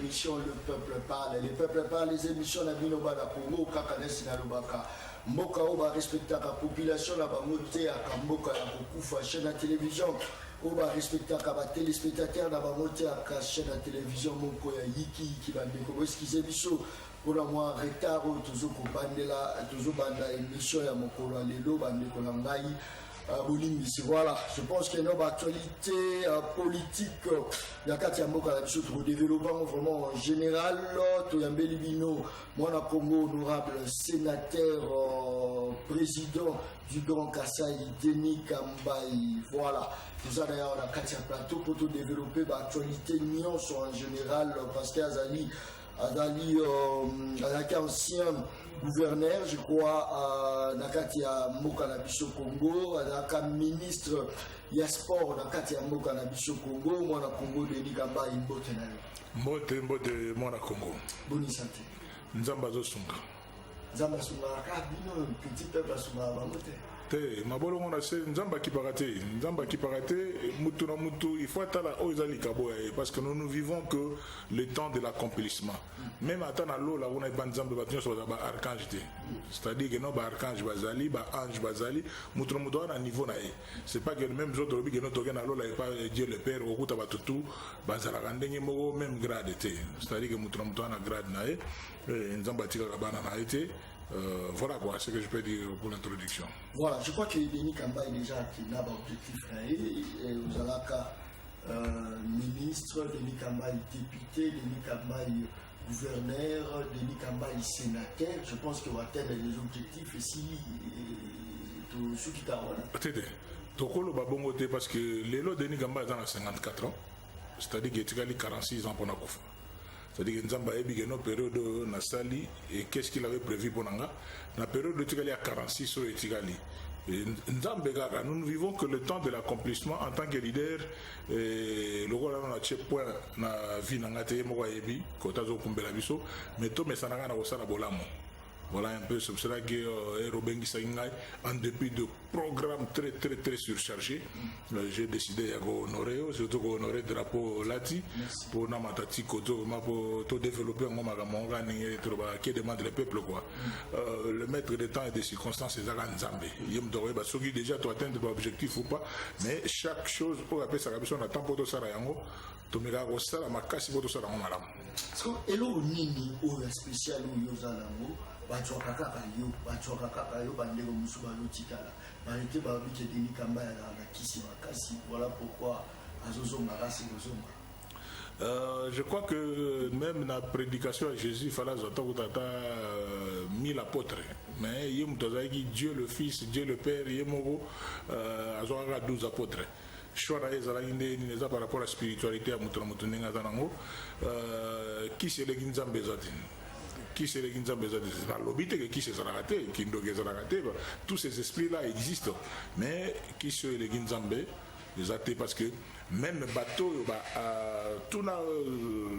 émission Le Peuple Parle. Le Peuple Parle, les émissions na bino ba na Congo kaka nesi na lobaka. Mboka oba respecta la population na ba moté ya mboka ya kokufa chaîne de télévision. Oba respecta ba téléspectateurs na ba moté ya chaîne de télévision moko ya yiki ba ndeko excusez biso pour moi retard toujours ko bandela toujours banda émission ya mokolo lelo ba ndeko na ngai. Voilà, je pense qu'il y a une actualité politique dans le développement vraiment en général. Toyambeli Bino, Mwana Congo, honorable sénateur, président du Grand Kassai, Denis Kambai. Voilà, tout ça d'ailleurs on a quatre plateaux pour tout développer l'actualité nuance en général parce qu'Azali ancien gouverneur, je crois, Nakatia Mokanabiso Congo, Naka ministre Yasport, Nakatia Mokanabiso Congo, moi na Congo de Nigamba Imbote Mbote Mwana Congo. Bonne santé. Nzamba Zosunga. Nzamba Sunga, Kabino, petit peuple Sunga, Bamote. Mabolo on a c'est Nzamba qui paraté, mutu na mutu, il faut attendre aux alikabo parce que nous vivons que le temps de l'accomplissement. Même attendre l'eau là on a ban Nzamba battion sur ba archange, c'est-à-dire que non ba archange bazali, ba ange bazali, mutu na mutu à niveau na e. C'est pas que même autres robi que notre organe l'eau là pas Dieu le Père au kuta batutu bazala kandenge mo même grade té. C'est-à-dire que mutu na mutu na grade na e, Nzamba tika bana na été. Voilà quoi, ce que je peux dire pour l'introduction. Voilà, je crois que Denis Kamba est déjà qui n'a pas objectif. Vous avez ministre, Denis Kamba est député, Denis Kamba est gouverneur, Denis Kamba est sénateur. Je pense qu'il va atteindre les objectifs ici. Tout ce qui t'a dit. Tokolo babongo te parce que l'élo Denis Kamba est dans 54 ans, c'est-à-dire qu'il a 46 ans pour la Koufa. C'est-à-dire que Nzamba a eu une période na sali et qu'est-ce qu'il avait prévu pour Nanga. La période de Tigali à 46 sur Tigali. Nzamba, nous ne vivons que le temps de l'accomplissement en tant que leader. Le rôle on a point na vie Nanga te mo yebi kotazo kumbela biso mais to mesananga na osala bolamo. Voilà un peu, c'est pour cela que Robin Gissaïngaï, en dépit de programmes très surchargés, j'ai décidé d'honorer, surtout d'honorer le drapeau Lati, pour Namatati Koto, pour développer un moment qui demande le peuple. Le maître des temps et des circonstances, c'est Zagan Zambé. Ceux qui déjà atteindre l'objectif ou pas, mais chaque chose, pour appeler ça, on attend pour tout ça, Tomira Rossala, Makasi pour tout ça, on a là. Et là, on est spécial ou Yozanamo. Bachoka kaka yo bandeko musu balotikala balete babike Denis Kamba ya na kisi makasi. Voilà pourquoi azozonga kasi kozonga. Je crois que même dans la prédication à Jésus, il fallait attendre 1000 apôtres. Mais il y a Dieu le Fils, Dieu le Père, il y a 12 apôtres. Choix par rapport à la spiritualité à Moutonenga Zanango, qui c'est les Ginzambé Zatin? Qui c'est les Ginzambé Zatin? C'est pas l'obité qui c'est Zarate, qui ndogue Zarate. Tous ces esprits-là existent. Mais qui c'est les Ginzambé Zatin? Parce que même bateau, tout na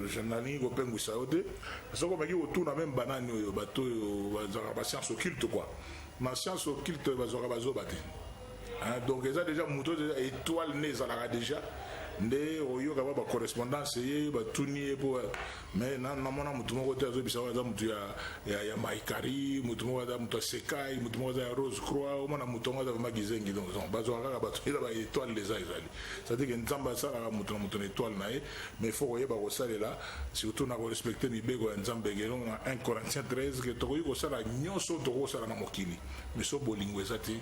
janani go pengu saote, parce que magi autour na même banane bateau ba science occulte quoi. Ma science occulte bazora bazo baté. Donc ils ont déjà monté étoile nez à la déjà ne oyo ka ba correspondance ye ba tuni pour mais na mona mutu mo côté azo bisa za mutu ya maikari mutu mo za mutu sekai mutu mo za rose croix o mona mutu mo za magizengi donc bazo ka ba tuni ba étoile les azali ça dit que nzamba ça la mutu étoile na mais faut oyer ba ko là surtout na respecter ni bego nzambe gelo na 1 Corinthiens 13 que to ko sala nyoso to ko sala na mokili mais so bolingo ezati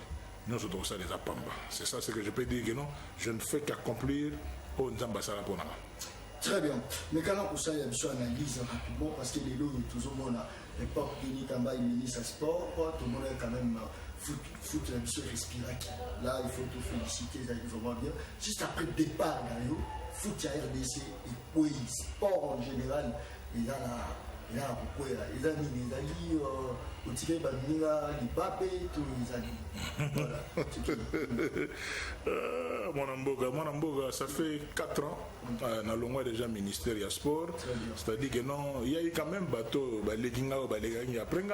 nous sommes ça les apamba. C'est ça ce que je peux dire que non, je ne fais qu'accomplir au Nzambasara pour nous. Très bien. Mais quand on a une analyse rapidement, parce que les lots, tout le monde a l'époque Denis Kamba, il ministre sport, tout le monde a quand même foot la mission respiratoire. Là, il faut te féliciter, ça il faut voir bien. Juste après le départ, foot à RDC et puis sport en général, il y a la pourquoi les amis les alliés au tiré banina les papés tous les amis voilà mon amboga ça fait 4 ans dans le mois déjà ministère du sport c'est-à-dire que non il y a eu quand même bateau les kinga les gagner après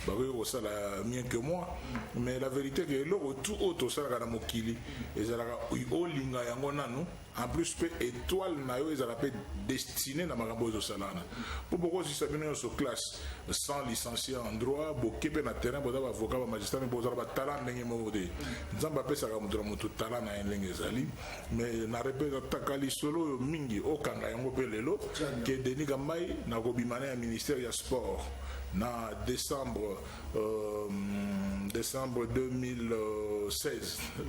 yo ça la mieux que moi mais la vérité que le tout auto ça la mokili et ça la o linga yango nanu en plus pe étoile na yo ezala pe destiné na makambo zo salana pour beaucoup si ça bino sur classe sans licencié en droit boke pe na terrain boza ba avocat ba magistrat mais boza ba talent ndenge mo de nzamba pe saka mutu talent na ndenge ezali mais na repeza takali solo mingi okanga yango pe lelo ke Denis Gambai na kobimana ya ministère ya sport na décembre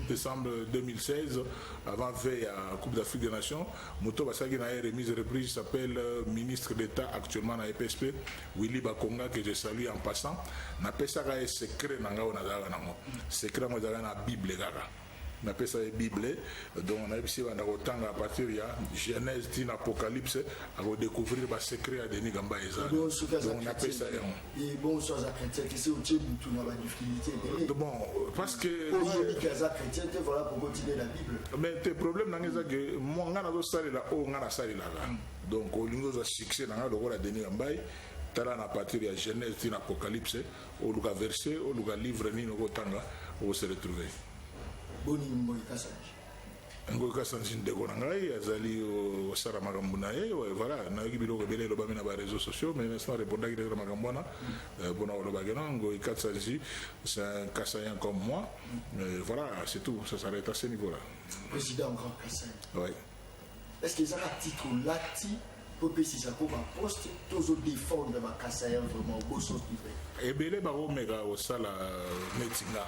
2016 avant veille à Coupe d'Afrique des Nations moto basaki na remise reprise s'appelle ministre d'État actuellement na EPSP Willy Bakonga que je salue en passant na pesaka e secret na ngao na zaka nango secret mo zaka na Bible kaka na pesa e Bible donc on a ici on a autant à partir ya Genèse tin Apocalypse à découvrir ba secret à Denis Gamba eza donc on a pesa et bon chose à chrétien qui c'est au Tchèque tout na difficulté bon parce que il y a chrétien voilà pour continuer la Bible mais le problème na ngeza que moi ngana zo salela o ngana salela donc au lingo za succès na ngalo la Denis Gamba tala na partir ya Genèse tin Apocalypse au luga verset au luga livre ni no tanga au se retrouver boni Ngoyi Kassanji Ngoyi Kassanji ndeko na ngai azali osara makambo na ye voilà nayoki biloko ebele elobami na ba réseaux sociaux mais l'instant répondaki ndeko na makambo wana mpona kolobaki na Ngoyi Kassanji c'est un Kassaïen comme moi voilà c'est tout ça s'arrête à ce niveau là président Grand Kassaï oui est-ce que ezaka titre lati po pesisa po ba poste tozo défendre ba Kassaïen vraiment au beau sens du terme ebele bakomeka osala netinga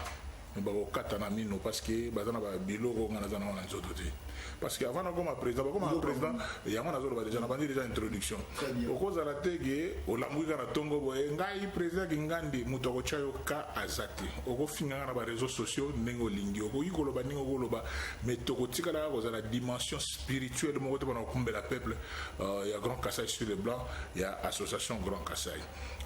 bakokata na mino parce que baza na babiloko nga naza nango na nzoto te parce que avant nakoma président yango nazoloba déjà na bandi déjà introduction okozala te ke olamuki kaka na ntongo boye ngai président ki ngandi moto akotya yo ka aza te okofinganga na baréseaux sociaux ndenge olingi okoki koloba ndenge okoloba mais tokotikala kaka kozala dimension spirituelle moko te mpona kokumbela peuple ya Grand Kassaï sur le blanc ya association Grand Kassaï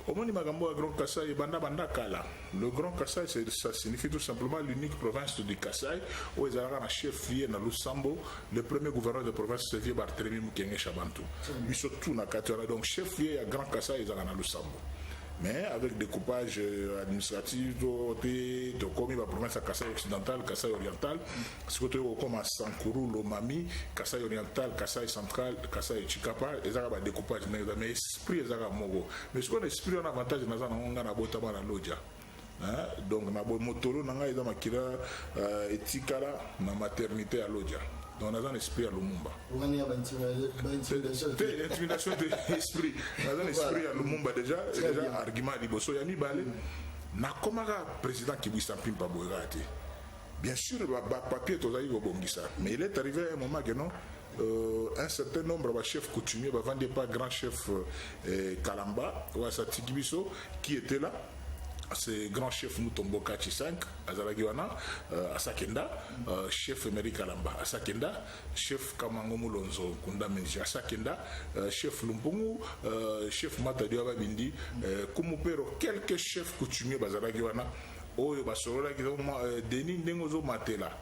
omoni makambo ya Grand Kassaï banda kala le Grand Kassaï ça signifie tout simplement l'unique province du Kassaï où ezalaka na chef-lieu na Lusambo le premier gouverneur de province c'est vieux Barthélemy Mukenge Chabantou biso tout na kati wana donc chef-lieu ya Grand Kassaï ezalaka na Lusambo mais avec découpage administratif de comme la province à Kassaï occidental, Kassaï oriental, ce que tu as comme à Sankuru, Lomami, Kassaï oriental, Kassaï central, Kassaï Chikapa, et ça va découpage mais esprit ça va mogo. Mais ce qu'on esprit un avantage dans on a botama na loja. Donc na motolo nanga eza makira etikala na maternité à loja. Donc on a un esprit à Lumumba. Intimidation de l'esprit. On a un esprit à Lumumba déjà argument liboso yami balé. Na komaka président qui bouge sampim pa boyate. Bien sûr papier tozali go bongisa, mais il est arrivé à un moment que non un certain nombre de chefs coutumiers vendait pas grand chef Kalamba ou Asatiki Biso qui était là. C'est grand chef Mutombo Kachi 5 Azalagiwana à Sakenda, chef Emery Kalamba à Sakenda, chef Kamango Mulonzo Kunda Menji à Sakenda, chef Lumpungu, chef Matadioba Bindi, Kumupero, quelques chefs coutumiers Bazalagiwana, Oyo Basorola Denis Ndengozo Matela.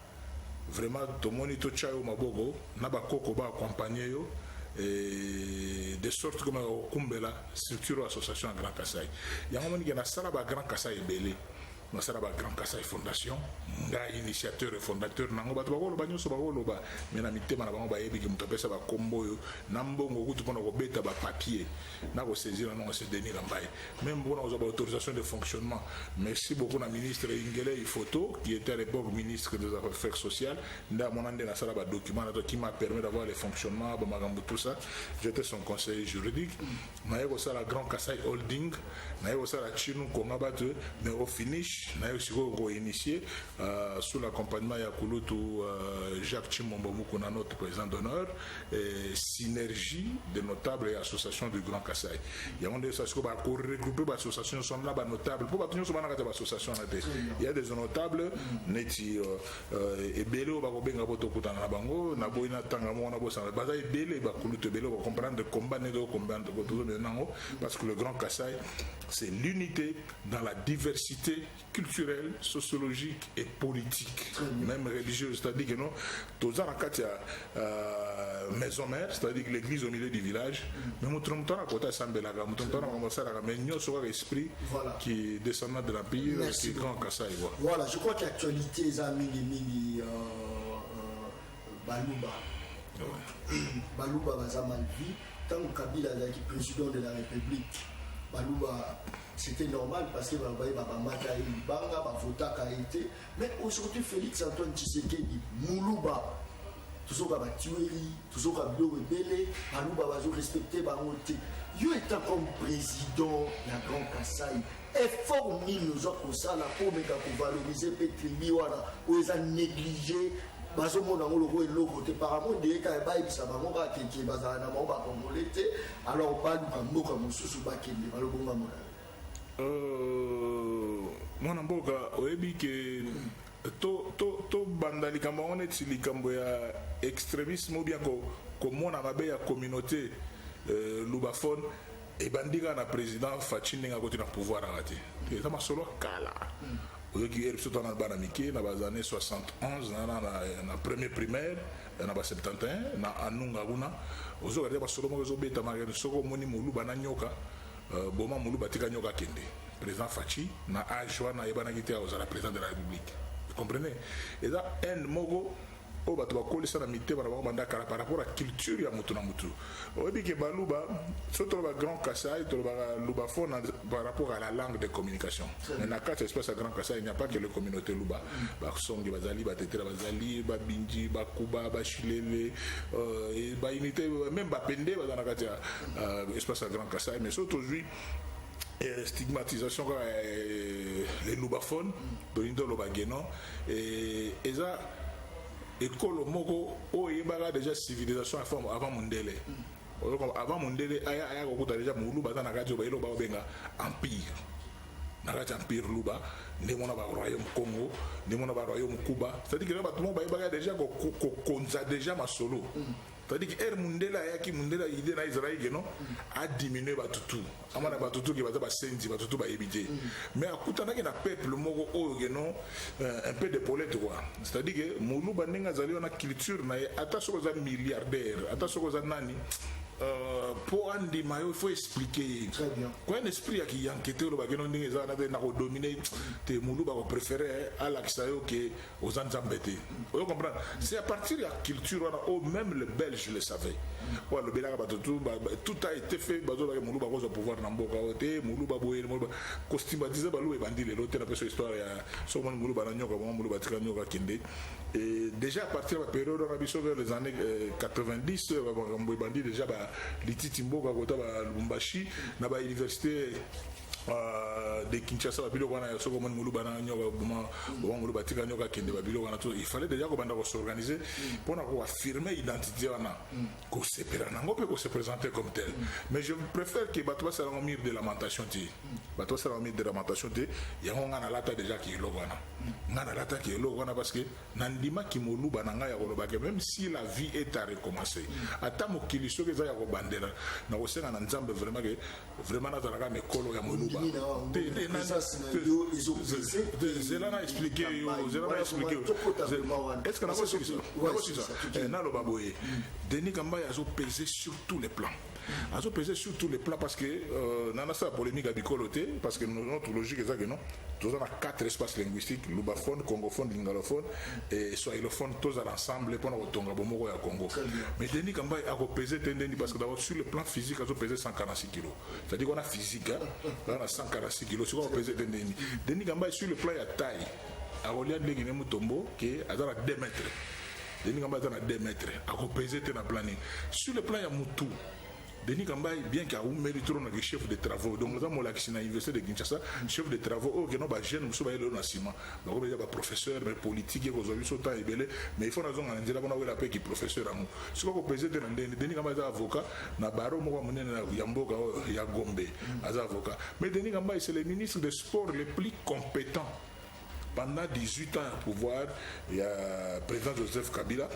Vraiment, tout le monde est au Tchayo Mabogo, Nabakoko ba accompagné yo. De sorte que Kumbela structure association Grand Kassaï. Il y a un moment qui a sala Grand Kassaï belé. Na sala Grand Kassaï fondation, nga initiateur et fondateur nango bato bakolo banyoso bakolo ba mena mitema na bango ba yebi ki mutopesa ba kombo yo nambongo kutu pona ko beta ba papier na ko saisir non c'est Denis Gambai. Même bon on a autorisation de fonctionnement. Merci beaucoup na ministre Ingele Photo qui était à l'époque ministre des Affaires sociales. Nda monande na sala ba document qui m'a permis d'avoir le fonctionnement ba magambo tout ça. J'étais son conseiller juridique. Na yeko sala Grand Kassaï Holding, na yeko sala Chinu Kongabate mais au finish na yo siko initié sous l'accompagnement ya Kulutu Jacques Chimombo Mukuna notre président d'honneur synergie de notables et associations du Grand Kassaï. Il y a des associations qui regrouper associations sont là notables pour pas tous banaka association na té. Il y a des notables neti et belo ba ko benga boto kutana na bango na boina tanga mo na bosa baza ebele ba Kulutu belo ba comprendre combat ne do combat ko tout nango parce que le Grand Kassaï c'est l'unité dans la diversité culturelle, sociologique et politique, même religieuse, c'est-à-dire que non, tous en maison mère, c'est-à-dire que l'église au milieu du village, mais nous sommes à côté Sambelaga, nous sommes à mais nous sommes l'esprit qui descend de l'empire, qui est Grand Kassaï. Voilà, je crois que l'actualité est à Mini Balumba. Balouba baza mal vu. Tant que Kabila est président de la République, Balouba, c'était normal parce que Babamata et Banga, Bavota a été. Mais aujourd'hui, Félix Antoine Tshisekedi, Moulouba, tout ça va tuerie, tout ça va rebelle, Balouba va respecter Bamoté. Yo étant comme président de la Grande Kassai, effort mille nous autres ça là pour valoriser Petri Wana, où ils ont négligé. Bazo mon amour le côté apparemment des cas bail ça va mon gars qui bazana mon ba congolais alors pas du kambo comme sous bakende balo bonga mon mboka oyebi ke to bandali kamba on est likambo ya extrémisme ou bien ko mona mabe ya communauté lubaphone et bandika na président Fachi nga côté na pouvoir arrêté et ça ma solo kala oyoki surtout dans bana mike na bas années 71 na premier primaire na ba 71 na anunga kuna ozo garder ba solo mo zo beta magana soko moni mulu bana nyoka boma mulu batika nyoka kende président Fachi na ajwa na yebana kiti a la président de la République vous comprenez et ça un mogo o bato bakolisa na mitema na bango bandakala par rapport à culture ya mutu na mutu oyebi ke baluba surtout ba Grand Kassai to ba lubaphone par rapport à la langue de communication mais na quatre espace à Grand Kassai il n'y a pas que les communautés luba ba songi bazali ba tetela bazali ba binji ba kuba ba shilele ba unité même ba pende ba na kati espace à Grand Kassai mais surtout aujourd'hui stigmatisation les lubaphones de l'indolo bageno et ça école moko oyebaka déjà civilisation avant Mundele avant Mundele aya kokuta déjà mulu baza na kati bayelo ba benga empire na kati empire luba ne mona ba royaume Congo ne mona ba royaume Cuba c'est-à-dire que ba tout le monde bayebaka déjà ko konza déjà masolo c'est-à-dire que Mundela yaki Mundela idée na Israël geno a diminué batutu amana batutu ki baza ba senzi batutu ba ebité mais akutana ke na peuple moko o geno un peu de polette quoi c'est-à-dire que mulu banenga zali na culture na ata soko za milliardaire ata soko za nani pour Andy Mayo, il faut expliquer. Très bien. Quand un esprit qui a enquêté, le bagage non dingue, ça n'a dominé. Tes moulous va préférer à l'Axayo que aux Anzambété. Vous comprenez? C'est à partir de la culture, même le Belge le savait. Ouais, le Bélaga tout a été fait. Bazo le moulou va pouvoir n'amboka oté, moulou va boyer, moulou va costumatiser balou et bandit. L'autre n'a pas cette histoire. Sur mon moulou va n'yoka, mon moulou va tirer n'yoka kinde. Et déjà à partir de la période on a vu vers les années 90, bandit déjà Lititi Mboka kota ba Lubumbashi na ba université de Kinshasa ba biloko na soko mon mulu bana nyoka buma mulu batika nyoka kende ba biloko na tout il fallait déjà ko banda ko s'organiser pour na ko affirmer identité wana ko sepera na ngope ko se présenter comme tel mais je préfère que bato ça en mire de lamentation ti bato ça en mire de lamentation ti ya nga na lata déjà ki lo wana nga na lata ki lo wana parce que nandima ki mulu bana nga ya ko ba même si la vie est à recommencer ata mokili soki za ya ko bandela na ko senga na nzambe vraiment na zalaka mekolo ya mulu Zelana expliqué est-ce qu'on a reçu ça na lo baboye Denis Kamba a pesé sur tous les plans sur tous les plans parce que nana sa polémique à bicoloté parce que notre logique est ça que non tous on a 4 espaces linguistiques lubaphone congophone lingalophone et swahilophone tous ensemble pour nous tonga bomoko ya Congo mais Denis Kamba a pesé tendeni parce que d'abord sur le plan physique a pesé 146 kg c'est-à-dire qu'on a physique on a 146 kg sur on pesé tendeni Denis Kamba sur le plan ya taille a Oliad Legine Mutombo qui a 2 mètres Denis Kamba a 2 mètres a pesé na planning sur le plan ya Mutu Denis Kamba bien qu'il a mérité le chef de travaux donc nous avons l'accident à l'université de Kinshasa chef de travaux qui n'ont pas jeune nous sommes allés au ciment donc il y a professeur mais politique qui aujourd'hui sont temps ébélé mais il faut nous en dire qu'on a la paix qui professeur à nous ce qu'on peut président Denis Kamba est avocat na baro mo ko na Yamboka ya Gombe as avocat mais Denis Kamba c'est le ministre des sports le plus compétent pendant 18 ans au pouvoir il y a président Joseph Kabila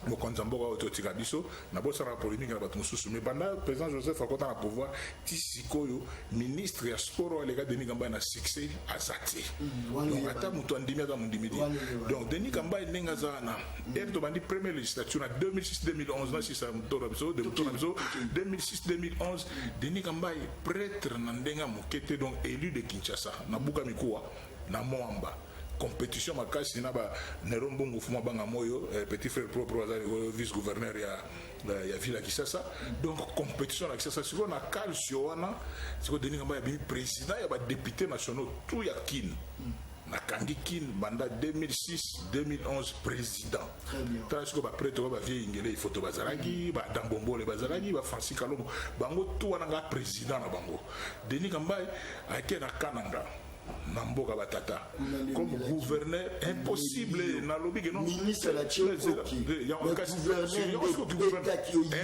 mokonzamboka ototika biso na bosa na polémique na bato mususu mais banda président Joseph akota na pouvoir tisikoyo ministre ya sport les gars Denis Kamba na succès azati donc ata muto andimi ata mundimidi donc Denis Kamba nenga zana erto bandi première législature na 2006-2011 na sisa mutora biso de mutora biso 2006-2011 Denis Kamba prêtre na ndenga mokete donc élu de Kinshasa na buka mikuwa na Moamba compétition makasi na ba Nerombongo Fuma banga moyo petit frère propre vice gouverneur ya ville ya Kisasa. Donc compétition na Kisasa siko na calcio wana siko Denis Ngamba ya bi président ya ba député nationaux tout ya kin na kangi kin banda 2006 2011 président. Très bien. Tant que ba prêtre ba vie ingele il faut to bazaragi ba dambombole bazaragi ba Francis Kalombo bango tout wana nga président na bango. Denis Ngamba akena kananga Namboka Batata comme gouverneur impossible na lobby que non ministre la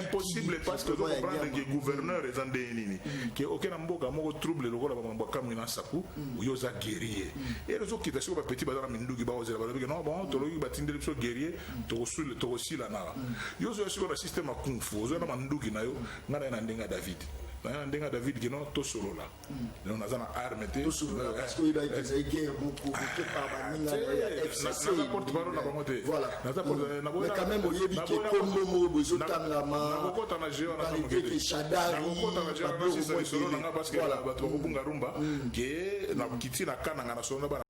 impossible parce que comprendre que gouverneur est en déni que aucun mboka moko trouble le kola ba kamina sapu yoza guerrier et les autres qui étaient sur ba petit bazara minduki ba ozela ba non bon to logi batindele so guerrier to sul to osila na yozo sur le système a kung fu ozo na manduki na yo ngana na ndenga David ndenga David qui non to solo là on a une arme to solo parce que il a été guerre beaucoup par baninga ya FCC na porte parole na bango te voilà mais quand même au yebi ke comme mo bezo tanga ma na kokota na jeu na ke shadari na kokota na jeu na solo na parce que bato ko bunga rumba ke na kiti na kana na solo na